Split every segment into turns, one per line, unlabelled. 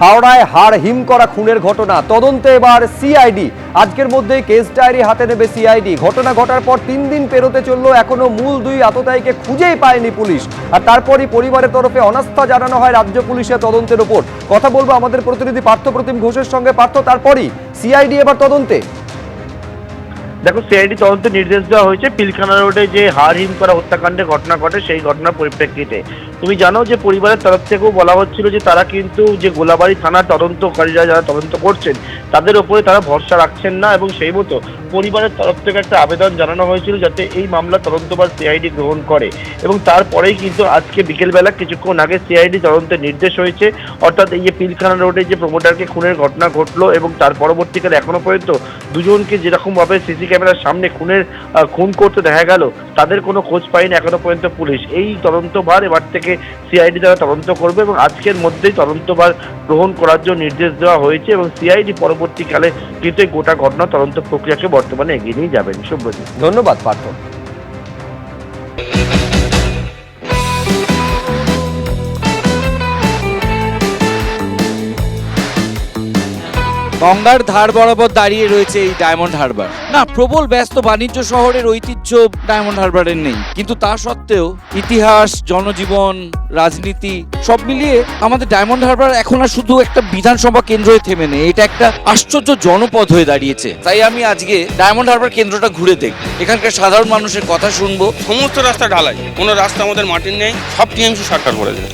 হাওড়ায় হাড় হিম করা খুনের ঘটনা, তদন্তে এবার সিআইডি। আজকের মধ্যে কেস ডায়েরি হাতে নেবে সিআইডি। ঘটনা ঘটার পর 3 দিন পেরোতে চললো, এখনো মূল 2 আততায়ীকে খুঁজেই পায়নি পুলিশ। আর তারপরই পরিবারের তরফে অনাস্থা জানানো হয় রাজ্য পুলিশের তদন্তের ওপর। কথা বলবো আমাদের প্রতিনিধি পার্থপ্রতিম ঘোষের সঙ্গে। পার্থ, তারপরই সিআইডি এবার তদন্তে।
দেখো, সিআইডি তদন্তের নির্দেশ দেওয়া হয়েছে পিলখানা রোডে যে হাড় হিম করা হত্যাকাণ্ডের ঘটনা ঘটে সেই ঘটনার পরিপ্রেক্ষিতে। তুমি জানো যে পরিবারের তরফ থেকেও বলা হচ্ছিল যে তারা কিন্তু যে গোলাবাড়ি থানার তদন্তকারীরা যারা তদন্ত করছেন তাদের ওপরে তারা ভরসা রাখছেন না, এবং সেই মতো পরিবারের তরফ থেকে একটা আবেদন জানানো হয়েছিল যাতে এই মামলা তদন্তভার সিআইডি গ্রহণ করে। এবং তারপরেই কিন্তু আজকে বিকেলবেলা কিছুক্ষণ আগে সিআইডি তদন্তের নির্দেশ হয়েছে। অর্থাৎ এই যে পিলখানা রোডে যে প্রমোটারকে খুনের ঘটনা ঘটলো এবং তার পরবর্তীকালে এখনো পর্যন্ত দুজনকে যেরকমভাবে সিসি ক্যামেরার সামনে খুন করতে দেখা গেল, তাদের কোনো খোঁজ পায়নি এখনো পর্যন্ত পুলিশ। এই তদন্তভার এবার থেকে সিআইডি দ্বারা তদন্ত করবে এবং আজকের মধ্যেই তদন্তভার গ্রহণ করার জন্য নির্দেশ দেওয়া হয়েছে, এবং সিআইডি পরবর্তীকালে কিন্তু এই গোটা ঘটনা তদন্ত প্রক্রিয়াকে বর্তমানে এগিয়ে নিয়ে যাবেন। শুভ্রজিৎ,
ধন্যবাদ পার্থ।
গঙ্গার ধার বরাবর দাঁড়িয়ে রয়েছে এই ডায়মন্ড হারবার। না, প্রবল ব্যস্ত বাণিজ্য শহরের ঐতিহ্য ডায়মন্ড হারবারের নেই, কিন্তু তা সত্ত্বেও ইতিহাস, জনজীবন, রাজনীতি সব মিলিয়ে আমাদের ডায়মন্ড হারবার এখন আর শুধু একটা বিধানসভা কেন্দ্র হয়ে থেমে নেই, এটা একটা আশ্চর্য জনপদ হয়ে দাঁড়িয়েছে। তাই আমি আজকে ডায়মন্ড হারবার কেন্দ্রটা ঘুরে দেখব, এখানকার সাধারণ মানুষের কথা শুনবো।
সমস্ত রাস্তা ঢালাই, কোনো রাস্তা আমাদের মাটির নেই, সব টিএমসি সরকার করে দেয়।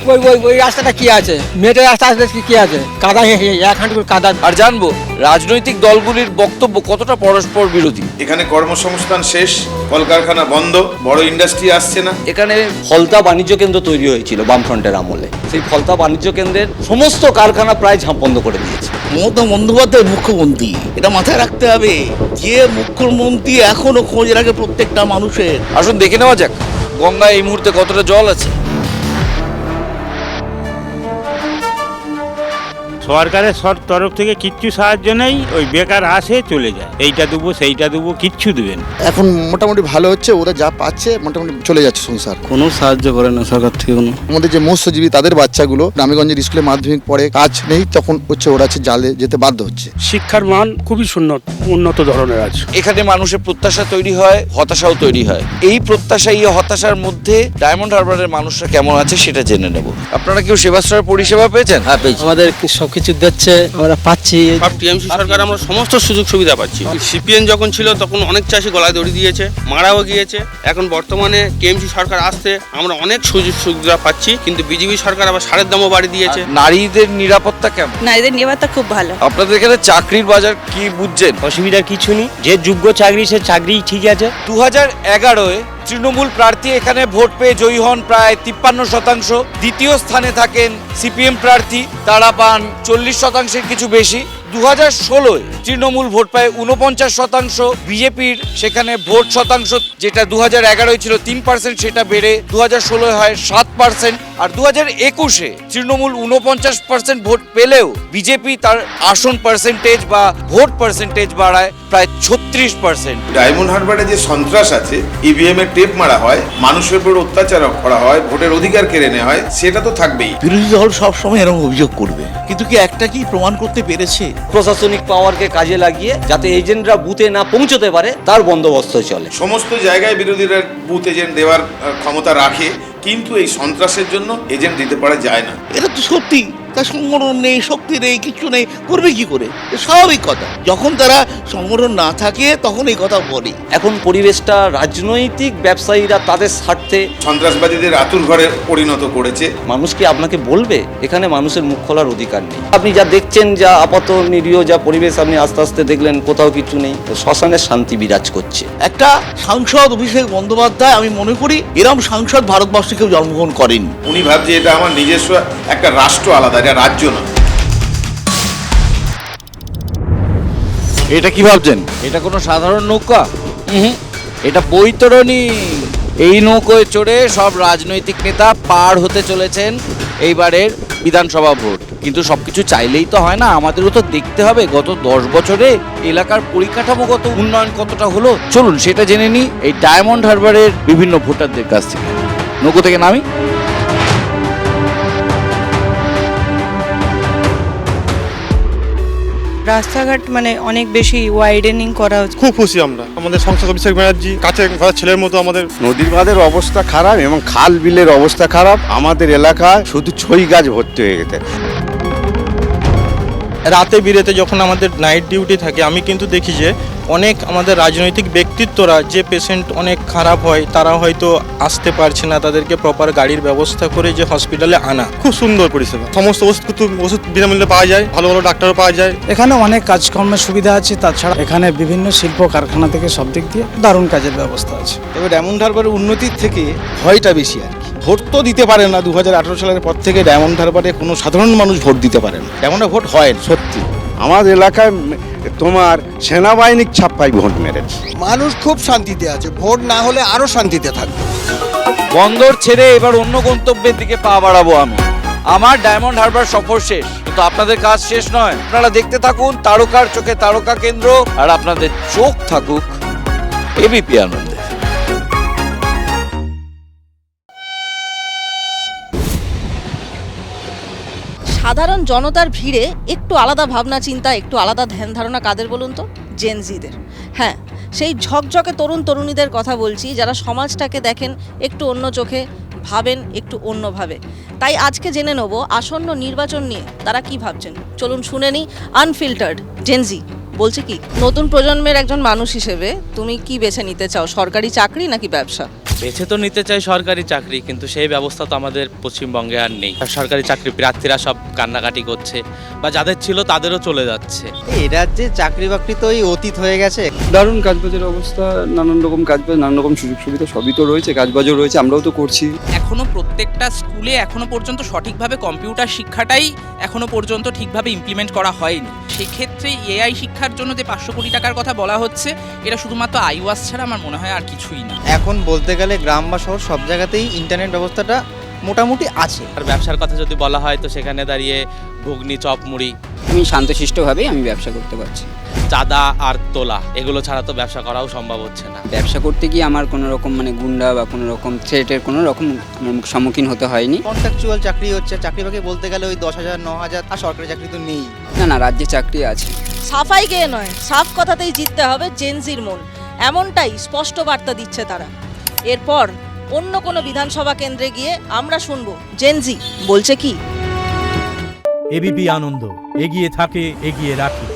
ওই রাস্তাটা কি আছে, মেয়েটার রাস্তা আসলে কি আছে, কাদা এক হাঁটু কাদা।
আর জানবো রাজনৈতিক দলগুলির বক্তব্য কতটা পরস্পর বিরোধী।
এখানে কর্মসংস্থান শেষ, কলকারখানা বন্ধ, বড় ইন্ডাস্ট্রি আসছে না।
এখানে ফলতা বাণিজ্য কেন্দ্র তৈরি হয়েছিল বামফ্রন্টের আমলে, সেই ফলতা বাণিজ্য কেন্দ্রের সমস্ত কারখানা প্রায় ঝাঁপ বন্ধ করে দিয়েছে।
মমতা বন্দ্যোপাধ্যায় মুখ্যমন্ত্রী, এটা মাথায় রাখতে হবে। যে মুখ্যমন্ত্রী এখনো খোঁজ রাখে প্রত্যেকটা মানুষের।
আসুন দেখে নেওয়া যাক গঙ্গায় এই মুহূর্তে কতটা জল আছে।
সরকারের তরফ থেকে কিচ্ছু সাহায্য নেই, ওই বেকার আসে চলে যায়, এইটা দেবো সেইটা দেবো, কিচ্ছু দেবেন।
এখন মোটামুটি ভালো হচ্ছে, ওরা যা পাচ্ছে মোটামুটি চলে যাচ্ছে সংসার।
কোনো সাহায্য করে না সরকার থেকে কোনো।
আমাদের যে মৎস্যজীবী তাদের বাচ্চাগুলো গ্রামেগঞ্জের স্কুলে মাধ্যমিক পড়ে, কাজ নেই, তখন হচ্ছে ওরা জালে যেতে বাধ্য হচ্ছে।
শিক্ষার মান খুবই উন্নত ধরনের আছে।
এখানে মানুষের প্রত্যাশা তৈরি হয়, হতাশাও তৈরি হয়। এই প্রত্যাশা এই হতাশার মধ্যে ডায়মন্ড হারবারের মানুষরা কেমন আছে সেটা জেনে নেব। আপনারা কেউ সেবাশ্রয় পরিষেবা পেয়েছেন?
হ্যাঁ, পেয়েছি।
আমাদের সবকিছু দিচ্ছে, আমরা পাচ্ছি।
সব টিএমসি সরকার আমরা সমস্ত সুযোগ সুবিধা পাচ্ছি। সিপিএম যখন ছিল তখন অনেক চাষি গলায় দড়ি দিয়েছে, মারাও গিয়েছে। এখন বর্তমানে টিএমসি সরকার আসতে আমরা অনেক সুযোগ সুবিধা পাচ্ছি, কিন্তু বিজেপি সরকার আবার সারের দামও বাড়িয়ে দিয়েছে।
নারীদের নিরাপত্তা কেমন?
নারীদের নিরাপত্তা খুব ভালো।
আপনাদের এখানে চাকরির বাজার কি বুঝছেন?
অসুবিধার কিছু নেই, যে যোগ্য চাকরি সে চাকরি ঠিক আছে।
2011-এ তৃণমূল প্রার্থী এখানে ভোট পেয়ে জয়ী হন প্রায় 53%। দ্বিতীয় স্থানে থাকেন সিপিএম প্রার্থী, তারা পান 40%-এর কিছু বেশি। 2016-এ তৃণমূল ভোট পায় 49%, বিজেপির সেখানে ভোট শতাংশ যেটা 2011-এ ছিল 3%, সেটা বেড়ে 2016-এ হয় 7%। আর 2021-এ তৃণমূল 49% ভোট পেলেও বিজেপি তার আসন পার্সেন্টেজ বা ভোট পার্সেন্টেজ বাড়ায় প্রায় 36%।
ডায়মন্ড হারবারে যে সন্ত্রাস আছে, ইভিএম এ টেপ মারা হয়, মানুষের উপর অত্যাচার করা হয়, ভোটের অধিকার কেড়ে নেওয়া হয়, সেটা তো থাকবেই।
বিরোধী দল সবসময় এরকম অভিযোগ করবে, কিন্তু কি একটা কি প্রমাণ করতে পেরেছে?
প্রশাসনিক পাওয়ারকে কাজে লাগিয়ে যাতে এজেন্টরা বুথে না পৌঁছতে পারে তার বন্দোবস্ত চলে।
সমস্ত জায়গায় বিরোধীরা বুথ এজেন্ট দেওয়ার ক্ষমতা রাখে, কিন্তু এই সন্ত্রাসের জন্য এজেন্ট দিতে পারা যায় না।
এটা তো সত্যি, তার সংগঠন নেই, শক্তি নেই, কিছু নেই, করবে কি করে? স্বাভাবিক কথা, যখন তারা সংগঠন না থাকে তখন এই কথা বলি।
এখন পরিবেশটা রাজনৈতিক ব্যবসায়ীরা তাদের স্বার্থে
সন্ত্রাসবাদীদের আতুর ঘরে পরিণত করেছে।
মানুষ কি আপনাকে বলবে? এখানে মানুষের মুখ খোলার অধিকার নেই। আপনি যা দেখছেন, যা আপাত নিরীহ যা পরিবেশ আপনি আস্তে আস্তে দেখলেন, কোথাও কিছু নেই, শ্মশানের শান্তি বিরাজ করছে।
একটা সাংসদ অভিষেক বন্দ্যোপাধ্যায়, আমি মনে করি এরম সাংসদ ভারতবর্ষে কেউ জন্মগ্রহণ করেনি।
উনি ভাবছে এটা আমার নিজস্ব একটা রাষ্ট্র আলাদা, এটা রাজ্য না।
এটা কি ভাবছেন? এটা কোনো সাধারণ নৌকা? এটা বৈতরণী। এই নৌকোয় চড়ে সব রাজনৈতিক নেতা পার হতে চলেছেন এইবারের বিধানসভা ভোট। কিন্তু সবকিছু চাইলেই তো হয় না, আমাদেরও তো দেখতে হবে গত 10 বছরে এলাকার পরিকাঠামোগত উন্নয়ন কতটা হলো। চলুন সেটা জেনে নিই এই ডায়মন্ড হারবারের বিভিন্ন ভোটারদের কাছ থেকে। নৌকো থেকে নামি।
রাস্তাঘাট মানে অনেক বেশি ওয়াইডেনিং করা হচ্ছে।
খুব খুশি আমরা, আমাদের সংসদ অভিষেক ব্যানার্জি কাছে ঘরের ছেলের মতো আমাদের।
নদীর বাঁধের অবস্থা খারাপ এবং খাল বিলের অবস্থা খারাপ। আমাদের এলাকায় শুধু ছই গাছ ভর্তি হয়ে গেছে।
রাতে বিরেতে যখন আমাদের নাইট ডিউটি থাকে, আমি কিন্তু দেখি যে অনেক আমাদের রাজনৈতিক ব্যক্তিত্বরা যে পেশেন্ট অনেক খারাপ হয় তারা হয়তো আসতে পারছে না, তাদেরকে প্রপার গাড়ির ব্যবস্থা করে যে হসপিটালে আনা।
খুব সুন্দর পরিষেবা, সমস্ত ওষুধ বিনামূল্যে পাওয়া যায়, ভালো ভালো ডাক্তারও পাওয়া যায়।
এখানে অনেক কাজকর্মের সুবিধা আছে, তাছাড়া এখানে বিভিন্ন শিল্প কারখানা থেকে সব দিক দিয়ে দারুণ কাজের ব্যবস্থা আছে।
তবে ডায়মন্ড হারবারের উন্নতির থেকে ভয়টা বেশি আর কি। ভোট তো দিতে পারে না, 2018 সালের পর থেকে ডায়মন্ড হারবারে কোনো সাধারণ মানুষ ভোট দিতে পারে না। ডায়মন্ড ভোট হয় না, সত্যি।
আমার এলাকায় তোমার সেনাবাহিনীর ছাপ্পাই ভোট মেরেছে।
মানুষ খুব শান্তিতে আছে, ভোট না হলে আরো শান্তিতে থাকবে।
বন্দর ছেড়ে এবার অন্য গন্তব্যের দিকে পা বাড়াবো আমি। আমার ডায়মন্ড হারবার সফর শেষ, কিন্তু আপনাদের কাজ শেষ নয়। আপনারা দেখতে থাকুন তারকার চোখে তারকা কেন্দ্র, আর আপনাদের চোখ থাকুক এবিপি আনন্দে।
সাধারণ জনতার ভিড়ে একটু আলাদা ভাবনা চিন্তা, একটু আলাদা ধ্যান ধারণা কাদের বলুন তো? জেনজিদের। হ্যাঁ, সেই ঝকঝকে তরুণ তরুণীদের কথা বলছি, যারা সমাজটাকে দেখেন একটু অন্য চোখে, ভাবেন একটু অন্যভাবে। তাই আজকে জেনে নেব আসন্ন নির্বাচন নিয়ে তারা কি ভাবছেন। চলুন শুনে নিই আনফিল্টার্ড জেনজি বলছে কি। নতুন প্রজন্মের একজন মানুষ হিসেবে তুমি কি বেছে নিতে চাও, সরকারি চাকরি নাকি ব্যবসা?
বেছে তো নিতে চাই সরকারি চাকরি, কিন্তু সেই ব্যবস্থা তো আমাদের পশ্চিমবঙ্গে আর নেই। সরকারি চাকরি প্রার্থীরা সব কান্নাকাটি করছে, বা যাদের ছিল তাদেরও চলে যাচ্ছে।
এই রাজ্যে চাকরি বাকরি তো এই অতীত হয়ে গেছে।
দারুণ কাজবাজের অবস্থা, নানান রকম কাজবাজ, নানান রকম সুযোগ সুবিধা সবই তো রয়েছে, কাজবাজও রয়েছে, আমরাও তো করছি।
এখনো প্রত্যেকটা স্কুলে এখনো পর্যন্ত সঠিকভাবে কম্পিউটার শিক্ষাটাই এখনো পর্যন্ত ঠিকভাবে ইমপ্লিমেন্ট করা হয়নি। সেক্ষেত্রে এআই শিক্ষার জন্য যে 500 কোটি টাকার কথা বলা হচ্ছে, এটা শুধুমাত্র আইওয়াস ছাড়া আমার মনে হয় আর কিছুই না। এখন বলতে গেলে গ্রাম বা শহর সব জায়গাতেই ইন্টারনেট ব্যবস্থাটা মোটামুটি আছে।
আর ব্যবসার কথা যদি বলা হয়, তো সেখানে দাঁড়িয়ে ঘুগনি, চপ, মুড়ি।
আমি শান্তশিষ্টভাবেই আমি ব্যবসা করতে পারছি।
চাঁদা আর তোলা এগুলো ছাড়া তো ব্যবসা করাও সম্ভব হচ্ছে না।
ব্যবসা করতে গিয়ে আমার কোনো রকম মানে গুন্ডা বা কোনো রকম থ্রেটের কোনো রকম সম্মুখীন হতে হয়নি। কন্ট্রাকচুয়াল চাকরি হচ্ছে, চাকরি বাকরি বলতে গেলে ওই 10,000 9,000, আর সরকারি চাকরি তো নেই। না না, রাজ্যে চাকরি আছে।
সাফাই গেয়ে নয়, সাফ কথাতেই জিততে হবে জেনজির মন, এমনটাই স্পষ্ট বার্তা দিচ্ছে তারা। এরপর অন্য কোনো বিধানসভা কেন্দ্রে গিয়ে আমরা শুনবো জেনজি বলছে কি।
এবিপি আনন্দ, এগিয়ে থাকে, এগিয়ে রাখে।